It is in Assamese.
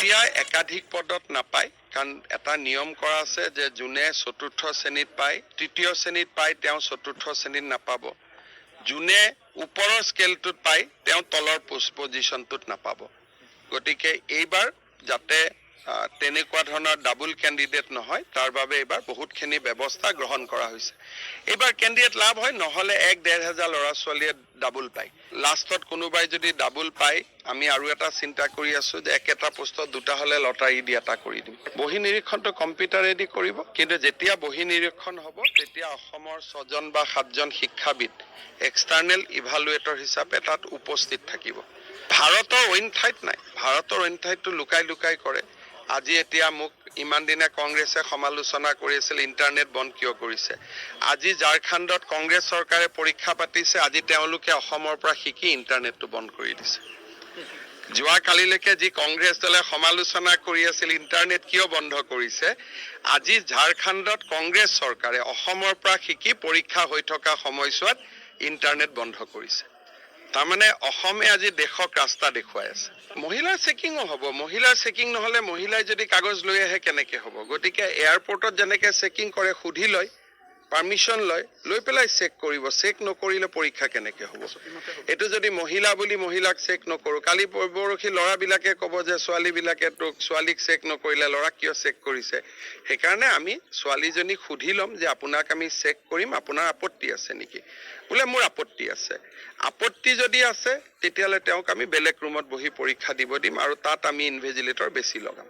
এতিয়া একাধিক পদত নাপায়, কাৰণ এটা নিয়ম কৰা আছে যে যোনে চতুৰ্থ শ্ৰেণীত পায়, তৃতীয় শ্ৰেণীত পায়, তেওঁ চতুৰ্থ শ্ৰেণীত নাপাব। যোনে ওপৰৰ স্কেলটোত পায়, তেওঁ তলৰ পজিশ্যনটোত নাপাব। গতিকে এইবাৰ যাতে তেনেকুৱা ধৰণৰ ডাবল কেণ্ডিডেট নহয়, তাৰ বাবে এইবাৰ বহুতখিনি ব্যৱস্থা গ্ৰহণ কৰা হৈছে। এইবাৰ কেণ্ডিডেট লাভ হয়, নহ'লে 1-1.5 হাজাৰ ল'ৰা ছোৱালীয়ে ডাবল পায়। লাষ্টত কোনোবাই যদি ডাবল পায়, আমি আৰু এটা চিন্তা কৰি আছো যে একেটা পোষ্টত দুটা হ'লে লটাৰী দি এটা কৰি দিম। বহি নিৰীক্ষণটো কম্পিউটাৰেদি কৰিব, কিন্তু যেতিয়া বহি নিৰীক্ষণ হ'ব তেতিয়া অসমৰ 6জন বা 7জন শিক্ষাবিদ এক্সটাৰ্নেল ইভালুৱেটৰ হিচাপে তাত উপস্থিত থাকিব। ভাৰতৰ অইন ঠাইত নাই, ভাৰতৰ অইন ঠাইতটো লুকাই লুকাই কৰে। আজি এতিয়া মোক ইমান দিনে কংগ্ৰেছে সমালোচনা কৰি আছিল ইণ্টাৰনেট বন্ধ কিয় কৰিছে। আজি ঝাৰখণ্ডত কংগ্ৰেছ চৰকাৰে পৰীক্ষা পাতিছে, আজি তেওঁলোকে অসমৰ পৰা শিকি ইণ্টাৰনেটটো বন্ধ কৰি দিছে। যোৱাকালিলৈকে যি কংগ্ৰেছ দলে সমালোচনা কৰি আছিল ইণ্টাৰনেট কিয় বন্ধ কৰিছে, আজি ঝাৰখণ্ডত কংগ্ৰেছ চৰকাৰে অসমৰ পৰা শিকি পৰীক্ষা হৈ থকা সময়ছোৱাত ইণ্টাৰনেট বন্ধ কৰিছে। তাৰমানে অসমে আজি দেশক ৰাস্তা দেখুৱাই আছে। মহিলাৰ চেকিঙো হ'ব, মহিলাৰ চেকিং নহ'লে মহিলাই যদি কাগজ লৈ আহে কেনেকে হ'ব। গতিকে এয়াৰপৰ্টত যেনেকে চেকিং কৰে, সুধি লয়, পাৰ্মিশ্যন লয়, লৈ পেলাই চেক কৰিব। চেক নকৰিলে পৰীক্ষা কেনেকে হ'ব। এইটো যদি মহিলা বুলি মহিলাক চেক নকৰোঁ, কালি পৰহি ল'ৰাবিলাকে ক'ব যে ছোৱালীবিলাকে ছোৱালীক চেক নকৰিলে, ল'ৰাক কিয় চেক কৰিছে। সেইকাৰণে আমি ছোৱালীজনীক সুধি ল'ম যে আপোনাক আমি চেক কৰিম, আপোনাৰ আপত্তি আছে নেকি। বোলে মোৰ আপত্তি আছে। আপত্তি যদি আছে তেতিয়াহ'লে তেওঁক আমি বেলেগ ৰুমত বহি পৰীক্ষা দিব দিম, আৰু তাত আমি ইনভিজিলেটৰ বেছি লগাম।